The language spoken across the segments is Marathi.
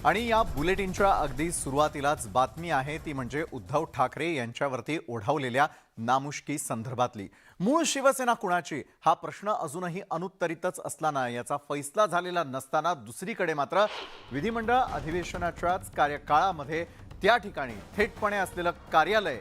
आणि या बुलेटिनच्या अगदी सुरुवातीलाच बातमी आहे ती म्हणजे उद्धव ठाकरे यांच्यावरती ओढावलेल्या नामुष्की संदर्भातली। मूळ शिवसेना कुणाची हा प्रश्न अजूनही अनुत्तरितच असल्याने याचा फैसला झालेला नसताना दुसरीकडे मात्र विधिमंडळ अधिवेशनाच्याच कार्यकाळामध्ये त्या ठिकाणी थेटपणे असलेलं कार्यालय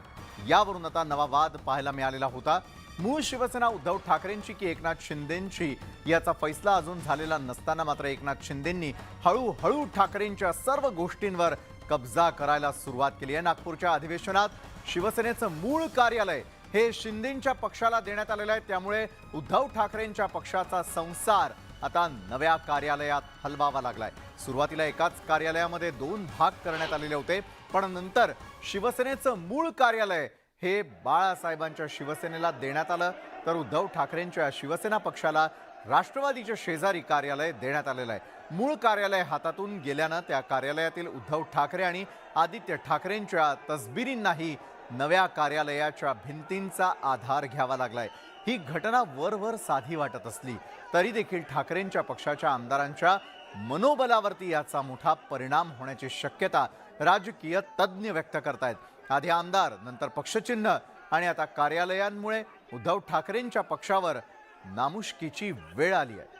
यावरून आता नवा वाद पाहायला मिळालेला होता। मूळ शिवसेना उद्धव ठाकरेंची की एकनाथ शिंदेंची याचा फैसला अजून झालेला नसताना मात्र एकनाथ शिंदेंनी हळूहळू ठाकरेंच्या सर्व गोष्टींवर कब्जा करायला सुरुवात केली आहे। नागपूरच्या अधिवेशनात शिवसेनेचं मूळ कार्यालय हे शिंदेंच्या पक्षाला देण्यात आलेलं आहे, त्यामुळे उद्धव ठाकरेंच्या पक्षाचा संसार आता नव्या कार्यालयात हलवावा लागलाय। सुरुवातीला एकाच कार्यालयामध्ये दोन भाग करण्यात आलेले होते, पण नंतर शिवसेनेचं मूळ कार्यालय हे बाळासाहेबांच्या शिवसेनेला देण्यात आलं, तर उद्धव ठाकरेंच्या शिवसेना पक्षाला राष्ट्रवादीच्या शेजारी कार्यालय देण्यात आलेलं आहे। मूळ कार्यालय हातातून गेल्यानं त्या कार्यालयातील उद्धव ठाकरे आणि आदित्य ठाकरेंच्या तसबिरींनाही नव्या कार्यालयाच्या भिंतींचा आधार घ्यावा लागलाय। ही घटना वरवर साधी वाटत असली तरी देखील ठाकरेंच्या पक्षाच्या आमदारांच्या मनोबलावरती याचा मोठा परिणाम होण्याची शक्यता राजकीय तज्ञ व्यक्त करतायत। आधी आमदार, नंतर पक्षचिन्ह आणि आता कार्यालयांमुळे उद्धव ठाकरेंच्या पक्षावर नामुष्कीची वेळ आली आहे।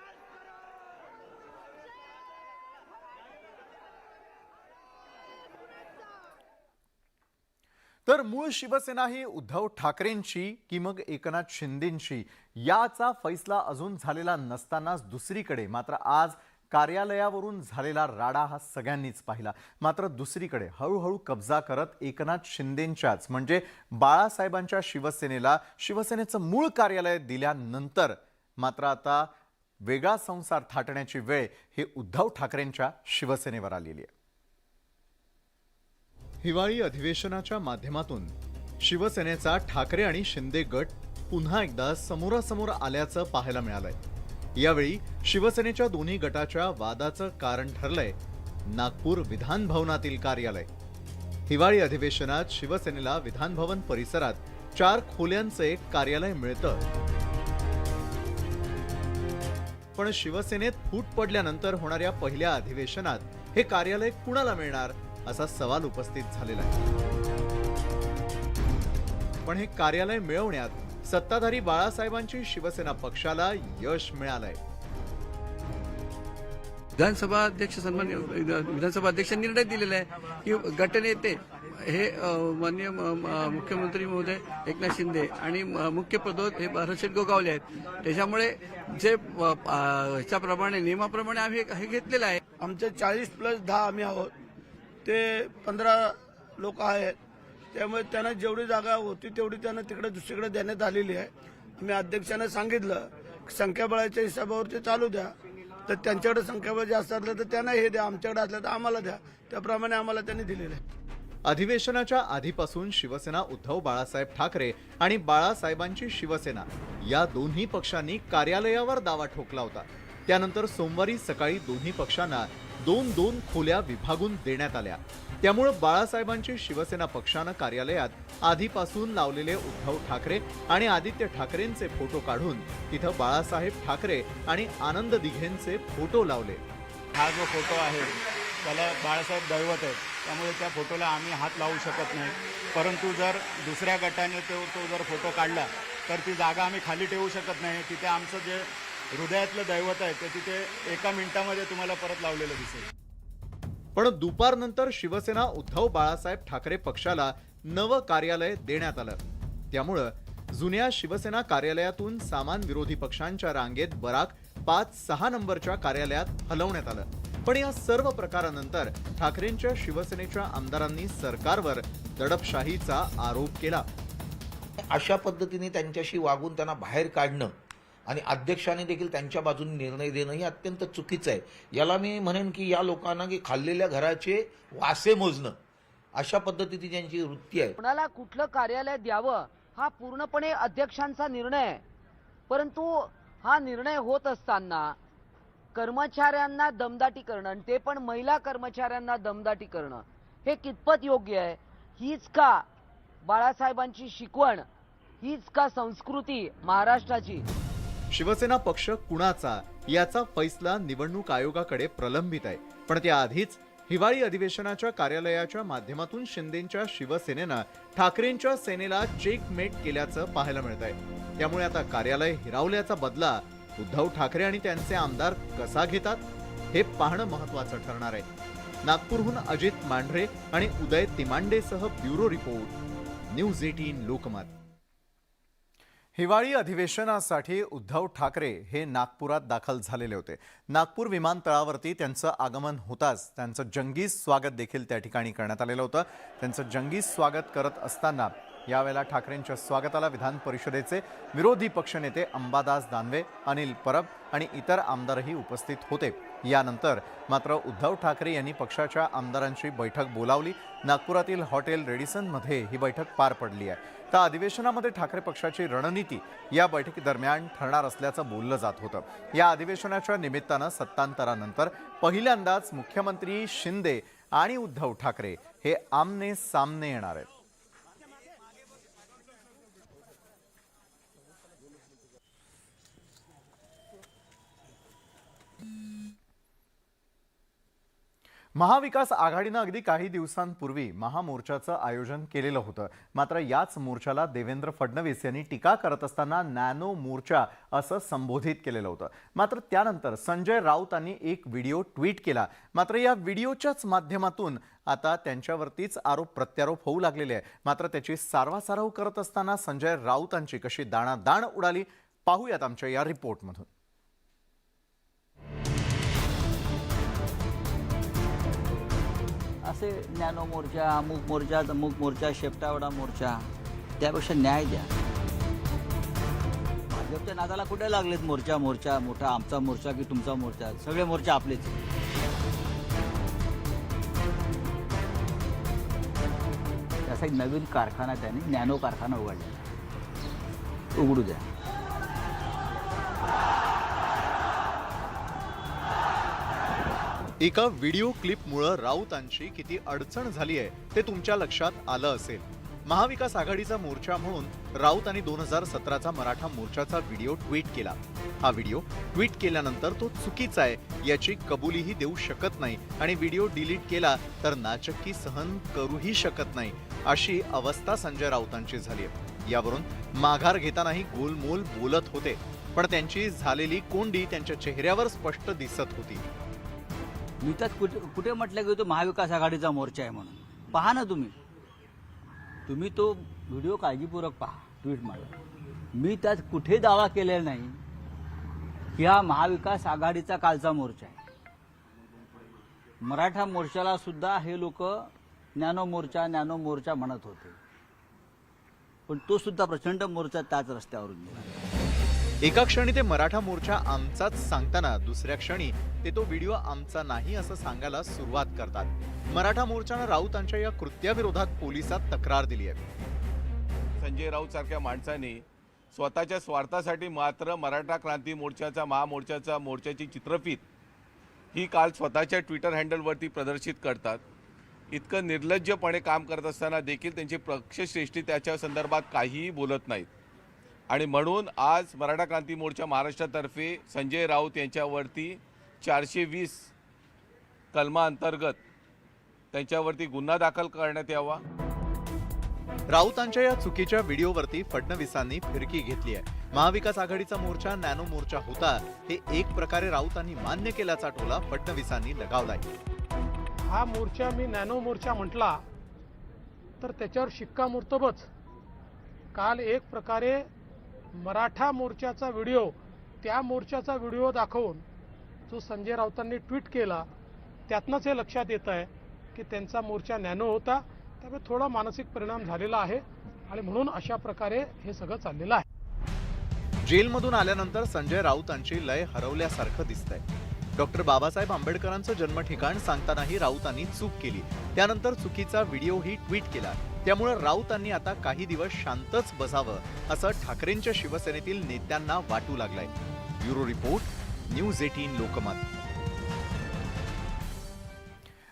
तर मूळ शिवसेना ही उद्धव ठाकरेंची की मग एकनाथ शिंदेंची याचा फैसला अजून झालेला नसतानाच दुसरीकडे मात्र आज कार्यालयावरून झालेला राडा हा सगळ्यांनीच पाहिला। मात्र दुसरीकडे हळूहळू कब्जा करत एकनाथ शिंदेंच्याच म्हणजे बाळासाहेबांच्या शिवसेनेला शिवसेनेचं मूळ कार्यालय दिल्यानंतर मात्र आता वेगळा संसार थाटण्याची वेळ ही उद्धव ठाकरेंच्या शिवसेनेवर आलेली आहे। हिवाळी अधिवेशनाच्या माध्यमातून शिवसेनेचा ठाकरे आणि शिंदे गट पुन्हा एकदा समोरासमोर आल्याचं पाहायला मिळालंय। यावेळी शिवसेनेच्या दोन्ही गटाच्या वादाचं कारण ठरलंय नागपूर विधान भवनातील कार्यालय। हिवाळी अधिवेशनात शिवसेनेला विधान भवन परिसरात 4 खोल्यांचं एक कार्यालय मिळतं, पण शिवसेनेत फूट पडल्यानंतर होणाऱ्या पहिल्या अधिवेशनात हे कार्यालय कुणाला मिळणार असा सवाल उपस्थित झालेला आहे। पण हे कार्यालय मिळवण्यात सत्ताधारी बाळासाहेबांची शिवसेना पक्षाला यश मिळालंय। विधानसभा अध्यक्षांनी निर्णय दिलेला आहे की गटनेते हे माननीय मुख्यमंत्री महोदय एकनाथ शिंदे आणि मुख्य प्रदोत हे भारतशेठ गोगावले आहेत। त्याच्यामुळे जे ह्याच्याप्रमाणे नियमाप्रमाणे आम्ही हे घेतलेलं आहे। आमचे 40+10 आम्ही आहोत, ते 15 लोक आहेत, त्यामुळे त्यांना जेवढी जागा होती तेवढी त्यांना तिकडे दुसरीकडे देण्यात आलेली आहे। आम्ही अध्यक्षांना सांगितलं संख्याबळाच्या हिशोबावर ते चालू द्या, तर त्यांच्याकडे संख्याबळ जास्त असलं तर त्यांना हे द्या, आमच्याकडे असलं तर आम्हाला द्या, त्याप्रमाणे आम्हाला त्यांनी दिलेलं आहे। अधिवेशनाच्या आधीपासून शिवसेना उद्धव बाळासाहेब ठाकरे आणि बाळासाहेबांची शिवसेना या दोन्ही पक्षांनी कार्यालयावर दावा ठोकला होता। त्यानंतर सोमवारी सकाळी दोन्ही पक्षांना 2-2 खोल्या विभागून देण्यात आल्या। त्यामुळे बाळासाहेबांची शिवसेना पक्षानं कार्यालयात आधीपासून लावलेले उद्धव ठाकरे आणि आदित्य ठाकरेंचे फोटो काढून तिथं बाळासाहेब ठाकरे आणि आनंद दिघेंचे फोटो लावले। हा जो फोटो आहे त्याला बाळासाहेब दैवत आहे, त्यामुळे त्या फोटोला आम्ही हात लावू शकत नाही। परंतु जर दुसऱ्या गटाने तो जर फोटो काढला तर ती जागा आम्ही खाली ठेवू शकत नाही। तिथे आमचं जे हृदयातलं दैवत आहे ते तिथे एका मिनिटामध्ये तुम्हाला परत लावलेलं दिसेल। पण दुपारनंतर शिवसेना उद्धव बाळासाहेब ठाकरे पक्षाला नवं कार्यालय देण्यात आलं। त्यामुळे जुन्या शिवसेना कार्यालयातून सामान विरोधी पक्षांच्या रांगेत बराक 5-6 नंबरच्या कार्यालयात हलवण्यात आलं। पण या सर्व प्रकारानंतर ठाकरेंच्या शिवसेनेच्या आमदारांनी सरकारवर दडपशाहीचा आरोप केला। अशा पद्धतीने त्यांच्याशी वागून त्यांना बाहेर काढणं आणि अध्यक्षांनी देखील त्यांच्या बाजूने निर्णय देणं हे अत्यंत चुकीचं आहे। याला मी म्हणेन की या लोकांना की खाल्लेल्या घराचे वासे मोजणं अशा पद्धतीची ज्यांची वृत्ती आहे। कोणाला कुठलं कार्यालय द्यावं हा पूर्णपणे अध्यक्षांचा निर्णय आहे, परंतु हा निर्णय होत असताना कर्मचाऱ्यांना दमदाटी करणं आणि ते पण महिला कर्मचाऱ्यांना दमदाटी करणं हे कितपत योग्य आहे? हीच का बाळासाहेबांची शिकवण? हीच का संस्कृती महाराष्ट्राची? शिवसेना पक्ष कुणाचा याचा फैसला निवडणूक आयोगाकडे प्रलंबित आहे, पण त्याआधीच हिवाळी अधिवेशनाच्या कार्यालयाच्या माध्यमातून शिंदेंच्या शिवसेनेनं ठाकरेंच्या सेनेला चेकमेट केल्याचं पाहायला मिळत आहे. त्यामुळे आता कार्यालय हिरावल्याचा बदला उद्धव ठाकरे आणि त्यांचे आमदार कसा घेतात हे पाहणं महत्त्वाचं ठरणार आहे. नागपूरहून अजित मांढरे आणि उदय तिमांडेसह ब्युरो रिपोर्ट, न्यूज 18 लोकमत. हिवाळी अधिवेशनासाठी उद्धव ठाकरे हे नागपुरात दाखल झालेले होते. नागपूर विमानतळावरती त्यांचं आगमन होताच त्यांचं जंगी स्वागत देखील त्या ठिकाणी करण्यात आलेलं होतं. त्यांचं जंगी स्वागत करत असताना यावेळेला ठाकरेंच्या स्वागताला विधान परिषदेचे विरोधी पक्षनेते अंबादास दानवे, अनिल परब आणि इतर आमदारही उपस्थित होते. यानंतर मात्र उद्धव ठाकरे यांनी पक्षाच्या आमदारांची बैठक बोलावली. नागपुरातील हॉटेल रेडिसनमध्ये ही बैठक पार पडली आहे. तर अधिवेशनामध्ये ठाकरे पक्षाची रणनीती या बैठकीदरम्यान ठरणार असल्याचं बोललं जात होतं. या अधिवेशनाच्या निमित्तानं सत्तांतरानंतर पहिल्यांदाच मुख्यमंत्री शिंदे आणि उद्धव ठाकरे हे आमने सामने येणार आहेत. महाविकास आघाडीनं अगदी काही दिवसांपूर्वी महामोर्चाचं आयोजन केलेलं होतं. मात्र याच मोर्चाला देवेंद्र फडणवीस यांनी टीका करत असताना नॅनो मोर्चा असं संबोधित केलेलं होतं. मात्र त्यानंतर संजय राऊतांनी एक व्हिडिओ ट्विट केला. मात्र या व्हिडिओच्याच माध्यमातून आता त्यांच्यावरतीच आरोप प्रत्यारोप होऊ लागलेले आहे. मात्र त्याची सारवासारव करत असताना संजय राऊतांची कशी दाणादाण उडाली पाहूयात आमच्या या रिपोर्टमधून. असे नॅनो मोर्चा, अमुक मोर्चा, तमुक मोर्चा, शेपटावडा मोर्चा, त्यापेक्षा न्याय द्या. भाजपच्या नादाला कुठे लागलेत मोर्चा मोर्चा, मोठा आमचा मोर्चा की तुमचा मोर्चा, सगळे मोर्चा आपलेच. त्याचा एक नवीन कारखाना त्यांनी नॅनो कारखाना उघडला, उघडू द्या. एका व्हिडिओ क्लिपमुळे राऊतांची किती अडचण झाली आहे ते तुमच्या लक्षात आलं असेल. महाविकास आघाडीचा मोर्चा म्हणून राऊतांनी 2017चा मराठा मोर्चाचा व्हिडिओ ट्विट केला. हा व्हिडिओ ट्विट केल्यानंतर तो चुकीचा आहे याची कबुलीही देऊ शकत नाही आणि व्हिडिओ डिलीट केला तर नाचक्की सहन करूही शकत नाही अशी अवस्था संजय राऊतांची झाली आहे. यावरून माघार घेतानाही गोलमोल बोलत होते, पण त्यांची झालेली कोंडी त्यांच्या चेहऱ्यावर स्पष्ट दिसत होती. मी त्यात कुठे म्हटलं की तो महाविकास आघाडीचा मोर्चा आहे म्हणून. पहा ना तुम्ही तो व्हिडिओ काळजीपूर्वक पहा, ट्विट मारा. मी त्यात कुठे दावा केलेला नाही की हा महाविकास आघाडीचा कालचा मोर्चा आहे. मराठा मोर्चाला सुद्धा हे लोक नॅनो मोर्चा म्हणत होते, पण तो सुद्धा प्रचंड मोर्चा त्याच रस्त्यावरून गेला. एका क्षणी ते मराठा मोर्चा आमचाच सांगताना दुसऱ्या क्षणी ते तो व्हिडिओ आमचा नाही असं सांगायला सुरुवात करतात. मराठा मोर्चानं राऊतांच्या या कृत्याविरोधात पोलिसात तक्रार दिली आहे. संजय राऊत सारख्या माणसाने स्वतःच्या स्वार्थासाठी मात्र मराठा क्रांती मोर्चाचा मोर्चाची चित्रफित ही काल स्वतःच्या ट्विटर हँडलवरती प्रदर्शित करतात. इतकं निर्लज्जपणे काम करत असताना देखील त्यांची पक्षश्रेष्ठी त्याच्या संदर्भात काहीही बोलत नाहीत. आणि म्हणून आज मराठा क्रांती मोर्चा महाराष्ट्रातर्फे संजय राऊत यांच्यावरती 420 कलमाअंतर्गत त्यांच्यावरती गुन्हा दाखल करण्यात यावा. राऊतांच्या या चुकीच्या व्हिडिओवरती फडणवीसांनी फिरकी घेतली आहे. महाविकास आघाडीचा मोर्चा नॅनो मोर्चा होता हे एक प्रकारे राऊतांनी मान्य केल्याचा टोला फडणवीसांनी लगावलाय. हा मोर्चा मी नॅनो मोर्चा म्हटला तर त्याच्यावर शिक्कामोर्तबच काल एक प्रकारे मराठा मोर्चाचा व्हिडिओ, त्या मोर्चाचा व्हिडिओ दाखवून जो संजय राऊतांनी ट्विट केला त्यातनंच हे लक्षात येत आहे की त्यांचा मोर्चा नॅनो होता. त्यामुळे थोडा मानसिक परिणाम झालेला आहे आणि म्हणून अशा प्रकारे हे सगळं चाललेलं आहे. जेलमधून आल्यानंतर संजय राऊतांची लय हरवल्यासारखं दिसतंय. डॉक्टर बाबासाहेब आंबेडकरांचं जन्मठिकाण सांगतानाही राऊतांनी चूक केली. त्यानंतर चुकीचा व्हिडिओही ट्विट केला. त्यामुळे राऊतांनी आता काही दिवस शांतच बसावं असं ठाकरेंच्या शिवसेनेतील नेत्यांना वाटू लागलंय. Bureau report, news 18 Lokmat.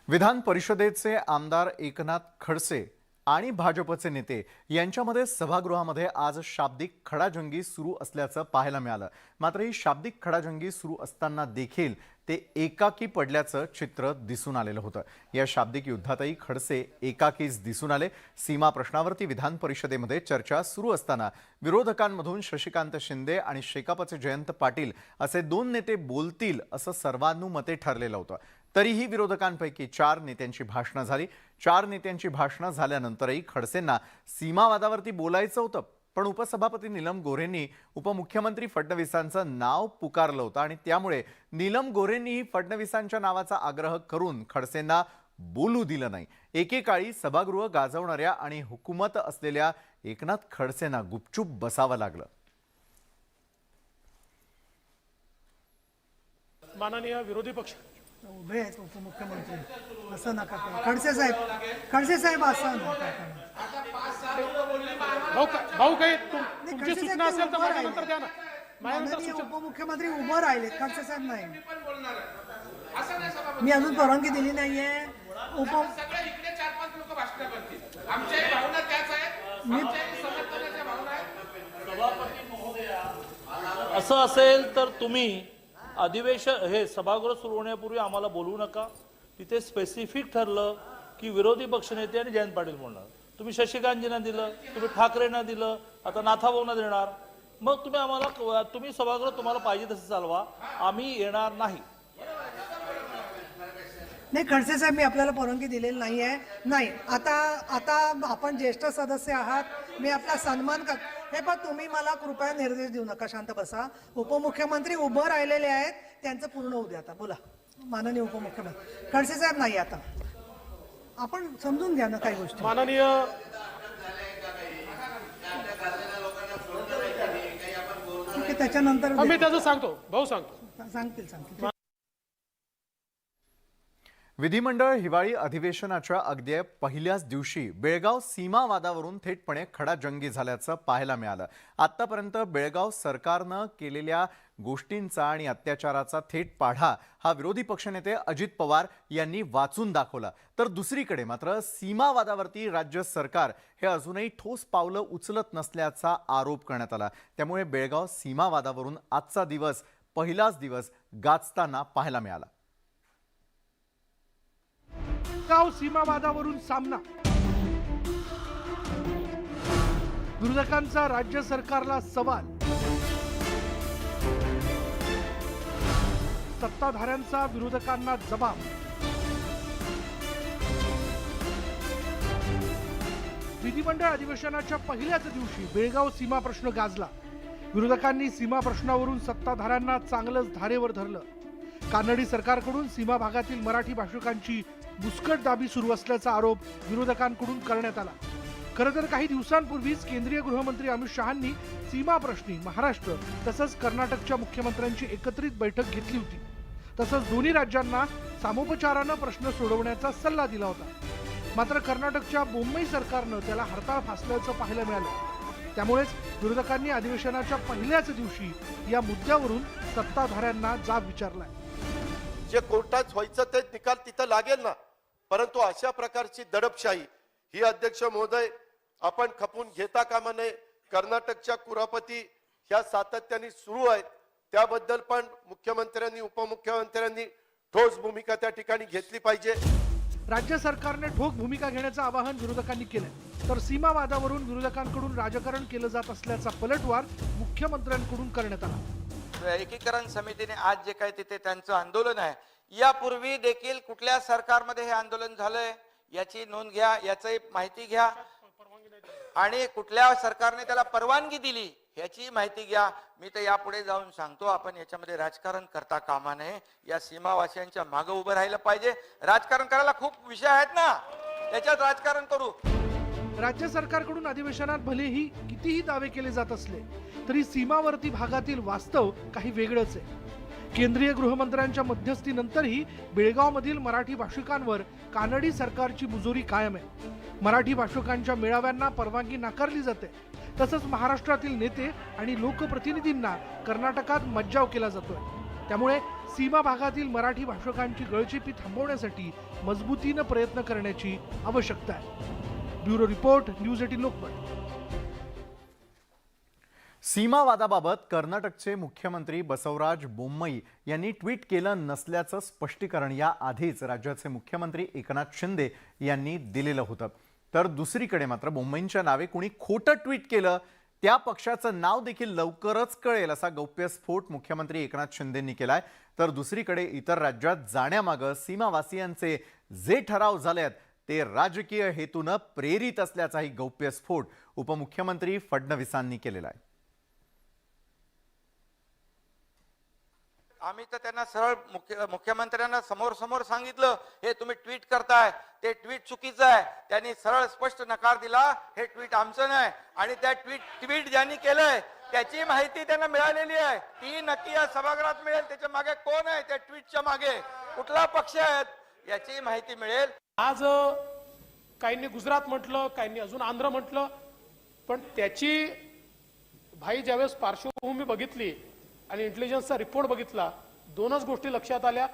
विधान परिषदेचे आमदार एकनाथ खडसे आणि भाजपचे नेते यांच्यामध्ये सभागृहामध्ये आज शाब्दिक खडाजंगी सुरू असल्याचं पाहायला मिळालं. मात्र ही शाब्दिक खडाजंगी सुरू असताना देखील ते एकाकी पडल्याचं चित्र दिसून आलेलं होतं. या शाब्दिक युद्धातही खडसे एकाकीच दिसून आले. सीमा प्रश्नावरती विधान परिषदेमध्ये चर्चा सुरू असताना विरोधकांमधून शशिकांत शिंदे आणि शेकापचे जयंत पाटील असे 2 नेते बोलतील असं सर्वानुमते ठरलेलं होतं. तरीही विरोधकांपैकी 4 नेत्यांची भाषणं झाली. 4 नेत्यांची भाषणं झाल्यानंतरही खडसेंना सीमावादावरती बोलायचं होतं, पण उपसभापती नीलम गोऱ्हेंनी उपमुख्यमंत्री फडणवीसांचं नाव पुकारलं होतं आणि त्यामुळे नीलम गोऱ्हेंनीही फडणवीसांच्या नावाचा आग्रह करून खडसेंना बोलू दिलं नाही. एकेकाळी सभागृह गाजवणाऱ्या आणि हुकूमत असलेल्या एकनाथ खडसेंना गुपचूप बसावं लागलं. माननीय विरोधी पक्ष उभे आहेत उपमुख्यमंत्री, असं नका करू. खडसे साहेब असं नका करू. भाऊ काही तुमची खडसे सूचना साहेब असेल तर उभं माझ्यानंतर द्या ना. माझ्यानंतर माननीय सूचना. उपमुख्यमंत्री उभं राहिले, खडसे साहेब नाही. मी अजून परवानगी दिली नाहीये. असं असेल तर तुम्ही अधिवेशन हे सभागृह सुरू होण्यापूर्वी आम्हाला बोलवू नका. तिथे स्पेसिफिक ठरलं की विरोधी पक्षनेते आणि जयंत पाटील बोलणार. तुम्ही शशिकांतजींना दिलं, तुम्ही ठाकरेंना दिलं, आता नाथाभाऊंना देणार. मग तुम्ही आम्हाला तुम्ही सभागृह तुम्हाला पाहिजे तसं चालवा, आम्ही येणार नाही. नाही खडसे साहेब, मी आपल्याला परवानगी दिलेली नाहीये. नाही, आता आपण ज्येष्ठ सदस्य आहात, मी आपला सन्मान कर. हे पण तुम्ही मला कृपया निर्देश देऊ नका, शांत बसा. उपमुख्यमंत्री उभं राहिलेले आहेत, त्यांचं पूर्ण होऊ द्या. आता बोला माननीय उपमुख्यमंत्री. खडसे साहेब नाही, आता आपण समजून घ्या ना काही गोष्टी. माननीय ठीक आहे, त्याच्यानंतर मी त्याचं सांगतो, भाऊ सांगतो. सांगतील. विधिमंडळ हिवाळी अधिवेशनाच्या अगदी पहिल्याच दिवशी बेळगाव सीमा वादावरून थेटपणे खडाजंगी झाल्याचं पाहायला मिळालं. आतापर्यंत बेळगाव सरकारनं केलेल्या गोष्टींचा आणि अत्याचाराचा थेट पाढा हा विरोधी पक्षनेते अजित पवार यांनी वाचून दाखवला. तर दुसरीकडे मात्र सीमा वादावरती राज्य सरकार हे अजूनही ठोस पावलं उचलत नसल्याचा आरोप करण्यात आला. त्यामुळे बेळगाव सीमा वादावरून आजचा दिवस पहिलाच दिवस गाजताना पाहायला मिळाला. गाव सीमावादावरून सामना. विरोधकांचा राज्य सरकारला सवाल. सत्ताधाऱ्यांचा विरोधकांना जबाब. विधिमंडळ अधिवेशनाच्या पहिल्याच दिवशी बेळगाव सीमा प्रश्न गाजला. विरोधकांनी सीमा प्रश्नावरून सत्ताधाऱ्यांना चांगलंच धारेवर धरलं. कानडी सरकारकडून सीमा भागातील मराठी भाषिकांची मुस्कटदाबी सुरू असल्याचा आरोप विरोधकांकडून करण्यात आला. खरं तर काही दिवसांपूर्वीच केंद्रीय गृहमंत्री अमित शहांनी सीमा प्रश्नी महाराष्ट्र तसंच कर्नाटकच्या मुख्यमंत्र्यांची एकत्रित बैठक घेतली होती. तसंच दोन्ही राज्यांना सामोपचारानं प्रश्न सोडवण्याचा सल्ला दिला होता. मात्र कर्नाटकच्या बोम्मई सरकारनं त्याला हरताळ फासल्याचं पाहायला मिळालं. त्यामुळेच विरोधकांनी अधिवेशनाच्या पहिल्याच दिवशी या मुद्द्यावरून सत्ताधाऱ्यांना जाब विचारलाय. जे कोर्टात व्हायचं ते निकाल तिथं लागेल ना, परंतु अशा प्रकारची दडपशाही ही अध्यक्ष महोदय आपण खपून घेता कामा नये. कर्नाटकच्या कुरापती ह्या सातत्याने सुरू आहेत, त्याबद्दल पण मुख्यमंत्र्यांनी उपमुख्यमंत्र्यांनी ठोस भूमिका त्या ठिकाणी घेतली पाहिजे. राज्य सरकारने ठोस भूमिका घेण्याचं आवाहन विरोधकांनी केलंय. तर सीमा वादावरून विरोधकांकडून राजकारण केलं जात असल्याचा पलटवार मुख्यमंत्र्यांकडून करण्यात आला. एकीकरण समितीने आज जे काही तिथे त्यांचं आंदोलन आहे, यापूर्वी देखील कुठल्या सरकारमध्ये हे आंदोलन झालंय याची नोंद घ्या, याची माहिती घ्या आणि कुठल्या सरकारने त्याला परवानगी दिली याची माहिती घ्या. मी तर यापुढे जाऊन सांगतो, आपण याच्यामध्ये राजकारण करता कामा नये. या सीमावासियांच्या मागे उभं राहिलं पाहिजे. राजकारण करायला खूप विषय आहेत ना, त्याच्यात राजकारण करू. राज्य सरकारकडून अधिवेशनात भलेही कितीही दावे केले जात असले तरी सीमावर्ती भागातील वास्तव काही वेगळंच आहे. केंद्रीय गृहमंत्र्यांच्या मध्यस्थीनंतरही बेळगावमधील मराठी भाषिकांवर कानडी सरकारची मुजोरी कायम आहे. मराठी भाषिकांच्या मेळाव्यांना परवानगी नाकारली जाते. तसंच महाराष्ट्रातील नेते आणि लोकप्रतिनिधींना कर्नाटकात मज्जाव केला जातोय. त्यामुळे सीमा भागातील मराठी भाषिकांची गळचेपी थांबवण्यासाठी मजबूतीनं प्रयत्न करण्याची आवश्यकता आहे. Bureau report, news 18 Lokmat. सीमावादाबाबत कर्नाटकचे मुख्यमंत्री बसवराज बोम्मई यांनी ट्विट केलं नसल्याचं स्पष्टीकरण याआधीच राज्याचे मुख्यमंत्री एकनाथ शिंदे यांनी दिलेलं होतं. तर दुसरीकडे मात्र बोम्मईंच्या नावे कुणी खोटं ट्विट केलं त्या पक्षाचं नाव देखील लवकरच कळेल असा गौप्यस्फोट मुख्यमंत्री एकनाथ शिंदेंनी केलाय. तर दुसरीकडे इतर राज्यात जाण्यामागं सीमावासियांचे जे ठराव झालेत ते राजकीय हेतूनं प्रेरित असल्याचाही गौप्यस्फोट उपमुख्यमंत्री फडणवीसांनी केलेला आहे. आम्ही तर त्यांना सरळ मुख्यमंत्र्यांना समोर समोर सांगितलं, हे तुम्ही ट्विट करताय ते ट्विट चुकीचं आहे. त्यांनी सरळ स्पष्ट नकार दिला, हे ट्विट आमचं नाही. आणि त्या ट्विट ज्यांनी केलंय त्याची माहिती त्यांना मिळालेली आहे. ती नक्की या सभागृहात मिळेल. त्याच्या मागे कोण आहे, त्या ट्विटच्या मागे कुठला पक्ष आहे याची माहिती मिळेल. आज काहींनी गुजरात म्हटलं, काहींनी अजून आंध्र म्हटलं, पण त्याची भाई ज्यावेळेस पार्श्वभूमी बघितली आणि इंटेलिजन्सचा रिपोर्ट बघितला, दोनच गोष्टी लक्षात आल्या.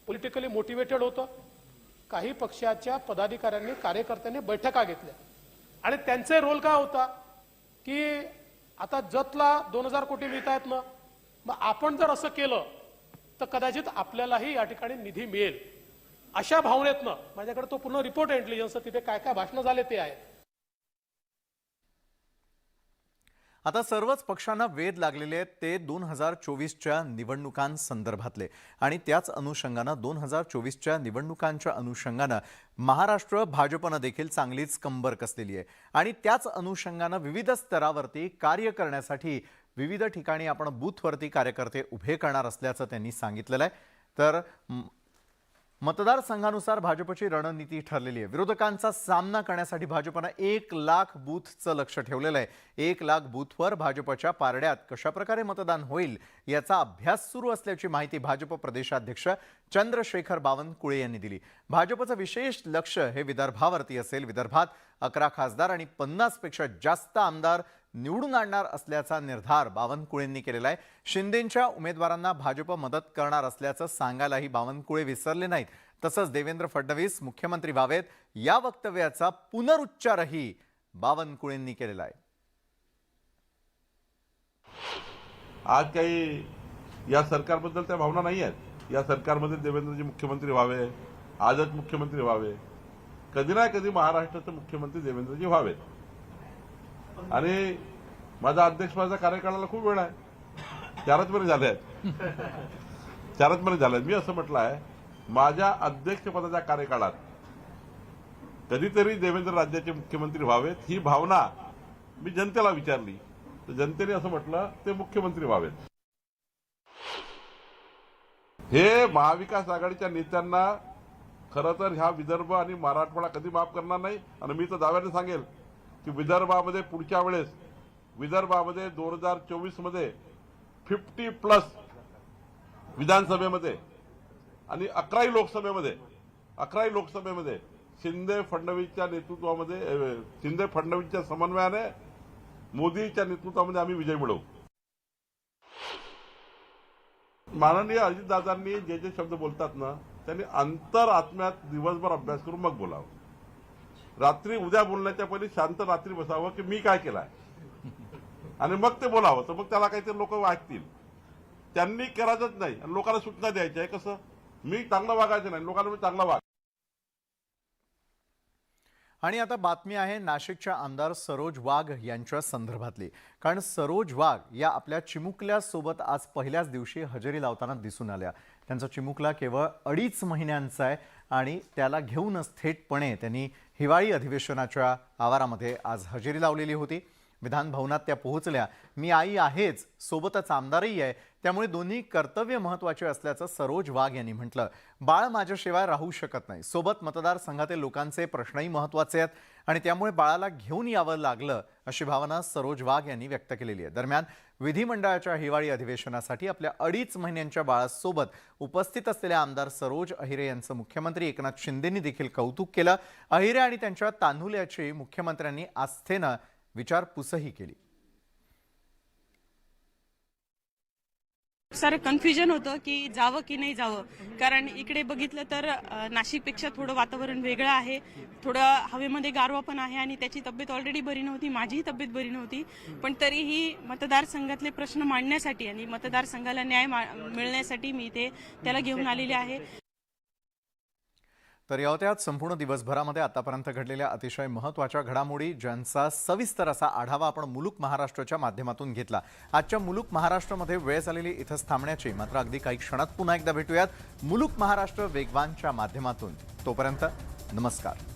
पॉलिटिकली मोटिवेटेड होतं. काही पक्षाच्या पदाधिकाऱ्यांनी कार्यकर्त्यांनी बैठका घेतल्या आणि त्यांचे रोल काय होता की आता जतला 2000 कोटी मिळत आहेत ना, मग आपण जर असं केलं तर कदाचित आपल्यालाही या ठिकाणी निधी मिळेल अशा भावनेतनं. माझ्याकडे तो पूर्ण रिपोर्ट आहे इंटेलिजन्सचा, तिथे काय काय भाषणं झाले ते आहे. आता सर्वच पक्षांना वेध लागलेले आहेत ते 2024च्या निवडणुकांसंदर्भातले आणि त्याच अनुषंगानं 2024च्या निवडणुकांच्या अनुषंगानं महाराष्ट्र भाजपनं देखील चांगलीच कंबर कसलेली आहे आणि त्याच अनुषंगानं विविध स्तरावरती कार्य करण्यासाठी विविध ठिकाणी आपण बूथवरती कार्यकर्ते उभे करणार असल्याचं त्यांनी सांगितलेलं आहे. तर मतदारसंघानुसार भाजपची रणनीती ठरलेली आहे. विरोधकांचा सामना करण्यासाठी भाजपनं 1 लाख बूथचं लक्ष ठेवलेलं आहे. 1 लाख बूथवर भाजपच्या पारड्यात कशाप्रकारे मतदान होईल याचा अभ्यास सुरू असल्याची माहिती भाजप प्रदेशाध्यक्ष चंद्रशेखर बावनकुळे यांनी दिली. भाजपचं विशेष लक्ष हे विदर्भावरती असेल. विदर्भात 11 खासदार आणि 50 पेक्षा जास्त आमदार निवडून आणणार असल्याचा निर्धार बावनकुळेंनी केलेला आहे. शिंदेंच्या उमेदवारांना भाजप मदत करणार असल्याचं सांगायलाही बावनकुळे विसरले नाहीत. तसंच देवेंद्र फडणवीस मुख्यमंत्री व्हावेत या वक्तव्याचा पुनरुच्चारही बावनकुळेंनी केलेला आहे. आज काही या सरकारबद्दल त्या भावना नाही आहेत. या सरकारमध्ये देवेंद्रजी मुख्यमंत्री व्हावे, आजच मुख्यमंत्री व्हावे, कधी ना कधी महाराष्ट्राचे मुख्यमंत्री देवेंद्रजी व्हावेत. आणि माझा अध्यक्षपदाच्या कार्यकाळाला खूप वेळ आहे, 4च महिने झाले आहेत. 4च महिने झाले आहेत. मी असं म्हटलं आहे, माझ्या अध्यक्षपदाच्या कार्यकाळात कधीतरी देवेंद्र राज्याचे मुख्यमंत्री व्हावेत ही भावना मी जनतेला विचारली, तर जनतेने असं म्हटलं ते मुख्यमंत्री व्हावेत. हे महाविकास आघाडीच्या नेत्यांना खरं तर ह्या विदर्भ आणि मराठवाडा कधी माफ करणार नाही. आणि मी तर दाव्याने सांगेल की विदर्भामध्ये पुढच्या वेळेस विदर्भामध्ये 2024 मध्ये 50+ विधानसभेमध्ये आणि 11 लोकसभेमध्ये शिंदे फडणवीसच्या नेतृत्वामध्ये, शिंदे फडणवीसच्या समन्वयाने मोदीच्या नेतृत्वामध्ये आम्ही विजय मिळवू. माननीय अजितदादांनी जे जे शब्द बोलतात ना, त्यांनी अंतरात्म्यात दिवसभर अभ्यास करून मग बोलावं. रात्री उद्या बोलण्याच्या पहिले शांत रात्री बसावं की मी काय केलंय आणि मग ते बोलावं. तर मग त्याला काहीतरी लोक वागतील. त्यांनी करायचंच नाही आणि लोकांना सूचना द्यायच्या आहे. कसं मी चांगलं वागायचं नाही, लोकांना मी चांगला वाग. आणि आता बातमी आहे नाशिकच्या आमदार सरोज वाघ यांच्या संदर्भातली. कारण सरोज वाघ या आपल्या चिमुकल्यासोबत आज पहिल्याच दिवशी हजेरी लावताना दिसून आल्या. त्यांचा चिमुकला केवळ 2.5 महिन्यांचा आहे आणि त्याला घेऊनच थेटपणे त्यांनी हिवाळी अधिवेशनाच्या आवारामध्ये आज हजेरी लावलेली होती. विधान भवनात त्या पोहोचल्या. मी आई आहेच, सोबतच आमदारही आहे, त्यामुळे दोन्ही कर्तव्य महत्त्वाचे असल्याचं सरोज वाघ यांनी म्हटलं. बाळ माझ्याशिवाय राहू शकत नाही, सोबत मतदारसंघातील लोकांचे प्रश्नही महत्त्वाचे आहेत आणि त्यामुळे बाळाला घेऊन यावं लागलं अशी भावना सरोज वाघ यांनी व्यक्त केलेली आहे. दरम्यान विधिमंडळाच्या हिवाळी अधिवेशनासाठी आपल्या 2.5 महिन्यांच्या बाळासोबत उपस्थित असलेल्या आमदार सरोज अहिरे यांचं मुख्यमंत्री एकनाथ शिंदेंनी देखील कौतुक केलं. अहिरे आणि त्यांच्या तान्हुल्याची मुख्यमंत्र्यांनी आस्थेनं विचारपूसही केली. सारं कन्फ्युजन होतं की जावं की नाही जावं, कारण इकडे बघितलं तर नाशिकपेक्षा थोडं वातावरण वेगळं आहे, थोडं हवेमध्ये गारवा पण आहे आणि त्याची तब्येत ऑलरेडी बरी नव्हती, माझीही तब्येत बरी नव्हती, पण तरीही मतदारसंघातले प्रश्न मांडण्यासाठी आणि मतदारसंघाला न्याय मिळण्यासाठी मी इथे त्याला घेऊन आलेले आहे. तर या होत्या संपूर्ण दिवसभरामध्ये आतापर्यंत घडलेल्या अतिशय महत्त्वाच्या घडामोडी, ज्यांचा सविस्तर असा आढावा आपण मुलूक महाराष्ट्राच्या माध्यमातून घेतला. आजच्या मुलूक महाराष्ट्रामध्ये वेळ झालेली इथंच थांबण्याची, मात्र अगदी काही क्षणात पुन्हा एकदा भेटूयात मुलूक महाराष्ट्र वेगवानच्या माध्यमातून. तोपर्यंत नमस्कार.